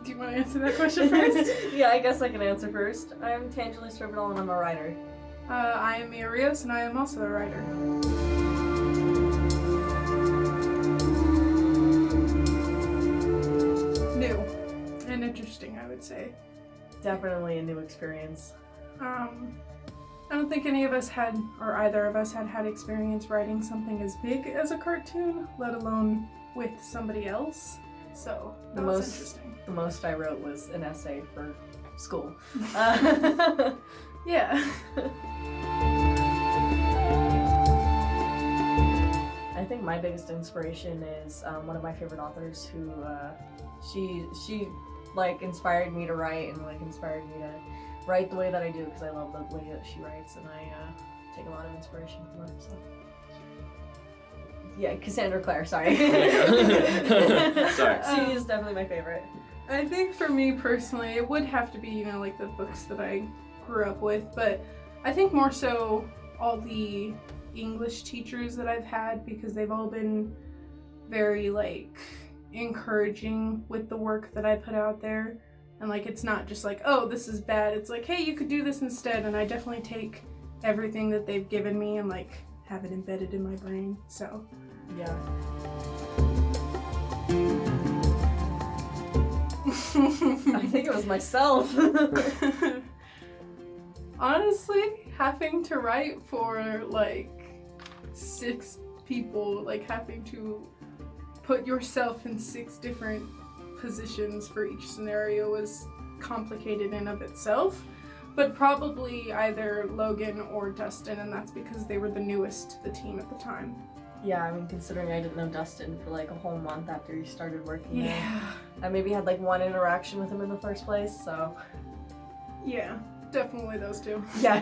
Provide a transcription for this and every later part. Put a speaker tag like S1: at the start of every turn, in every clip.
S1: Do you want to answer that question first?
S2: Yeah, I guess I can answer first. I'm Tangela Strobadol and I'm a writer.
S1: I am Mia Rios and I am also a writer. New and interesting, I would say.
S2: Definitely a new experience.
S1: I don't think any of us had, or either of us had experience writing something as big as a cartoon, let alone with somebody else. So that was interesting.
S2: The most I wrote was an essay for school.
S1: Yeah.
S2: I think my biggest inspiration is one of my favorite authors who she like inspired me to write and like inspired me to write the way that I do because I love the way that she writes and I take a lot of inspiration from her. So. Yeah, Cassandra Clare, sorry.
S3: Sorry.
S2: She is definitely my favorite.
S1: I think for me personally, it would have to be, you know, like the books that I grew up with, but I think more so all the English teachers that I've had because they've all been very, like, encouraging with the work that I put out there. And, like, it's not just like, oh, this is bad. It's like, hey, you could do this instead. And I definitely take everything that they've given me and, like, have it embedded in my brain, so.
S2: Yeah. I think it was myself.
S1: Honestly, having to write for like 6 people, like having to put yourself in 6 different positions for each scenario was complicated in of itself. But probably either Logan or Dustin, and that's because they were the newest to the team at the time.
S2: Yeah, I mean, considering I didn't know Dustin for like a whole month after he started working there.
S1: Yeah.
S2: I maybe had like one interaction with him in the first place, so.
S1: Yeah, definitely those 2.
S2: Yeah. I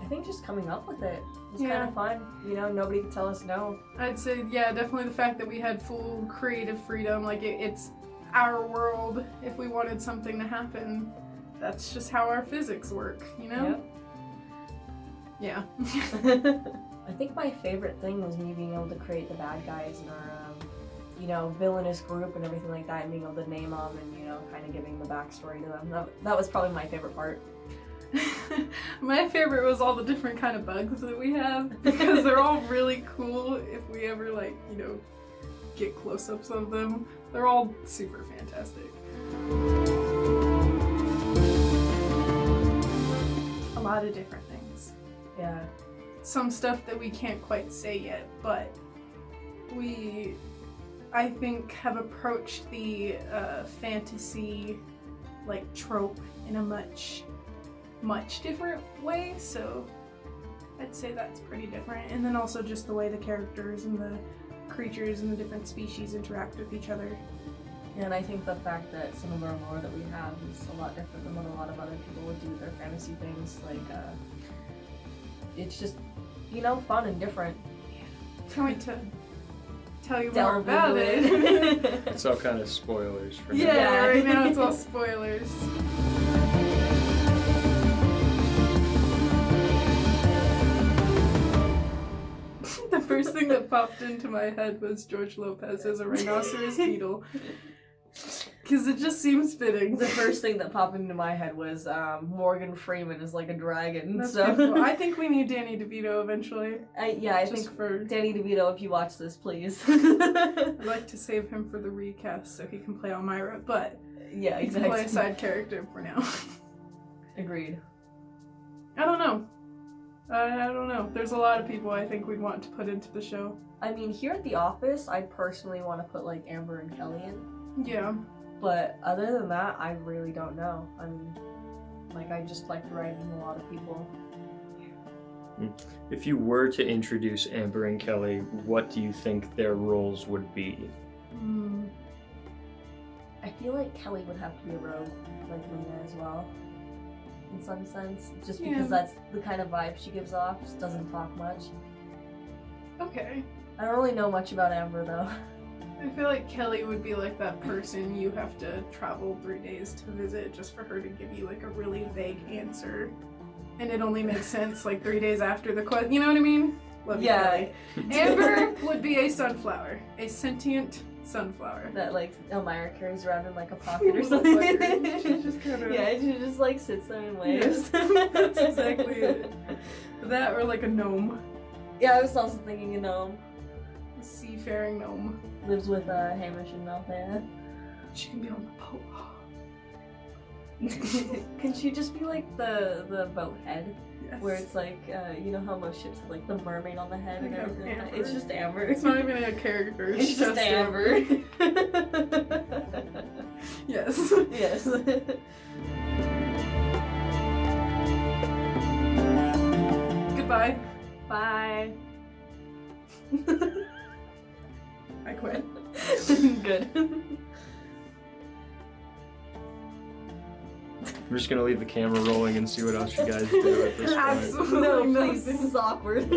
S2: think just coming up with it was kind of fun. You know, nobody could tell us no.
S1: I'd say, yeah, definitely the fact that we had full creative freedom. Like, it's our world. If we wanted something to happen, that's just how our physics work, you know?
S2: Yep.
S1: Yeah.
S2: I think my favorite thing was me being able to create the bad guys in our, you know, villainous group and everything like that, and being able to name them and, you know, kind of giving the backstory to them. That was probably my favorite part.
S1: My favorite was all the different kind of bugs that we have, because they're all really cool if we ever, like, you know, get close-ups of them. They're all super fantastic. A lot of different things.
S2: Yeah.
S1: Some stuff that we can't quite say yet, but we, I think, have approached the fantasy, like, trope in a much different way, so I'd say that's pretty different. And then also just the way the characters and the creatures and the different species interact with each other.
S2: And I think the fact that some of our lore that we have is a lot different than what a lot of other people would do with their fantasy things. Like, it's just, you know, fun and different.
S1: Can't wait to tell you more
S2: Delve
S1: about
S2: into
S1: it.
S3: It's all kind of spoilers for me.
S1: Yeah, right now it's all spoilers. The first thing that popped into my head was George Lopez as a rhinoceros beetle. Because it just seems fitting.
S2: The first thing that popped into my head was Morgan Freeman is like a dragon.
S1: That's
S2: so
S1: beautiful. I think we need Danny DeVito eventually.
S2: I
S1: Just
S2: think
S1: for
S2: Danny DeVito, if you watch this, please.
S1: I'd like to save him for the recast so he can play Elmira, but
S2: Yeah,
S1: he
S2: exactly.
S1: can play a side character for now.
S2: Agreed.
S1: I don't know. I don't know. There's a lot of people I think we'd want to put into the show.
S2: I mean, here at the office, I personally want to put like Amber and Kelly in.
S1: Yeah.
S2: But other than that, I really don't know. I mean, like, I just like writing a lot of people.
S3: If you were to introduce Amber and Kelly, what do you think their roles would be?
S2: I feel like Kelly would have to be a rogue, like Luna as well, in some sense. Just because that's the kind of vibe she gives off, just doesn't talk much.
S1: Okay.
S2: I don't really know much about Amber, though.
S1: I feel like Kelly would be like that person you have to travel 3 days to visit just for her to give you like a really vague answer. And it only makes sense like 3 days after the question, you know what I mean? Love you,
S2: Yeah.
S1: Kelly. Amber would be a sunflower, a sentient sunflower.
S2: That like Elmira carries around in like a pocket or
S1: Little
S2: something.
S1: fucker. She just kind of.
S2: Yeah, she just like sits there and waves.
S1: That's exactly it. That or like a gnome,
S2: Yeah, I was also thinking a gnome.
S1: a seafaring gnome.
S2: Lives with Hamish and Malthea.
S1: She can be on the boat.
S2: Can she just be like the boat head?
S1: Yes.
S2: Where it's like, you know how most ships have like the mermaid on the head and
S1: Like
S2: everything?
S1: Amber.
S2: It's just Amber.
S1: It's not even a character.
S2: It's just Amber.
S1: Yes.
S2: Yes.
S1: Goodbye.
S2: Bye.
S1: I quit.
S2: Good.
S3: We're just gonna leave the camera rolling and see what else you guys do at this point.
S1: Absolutely
S2: No,
S1: nothing.
S2: please, this is awkward.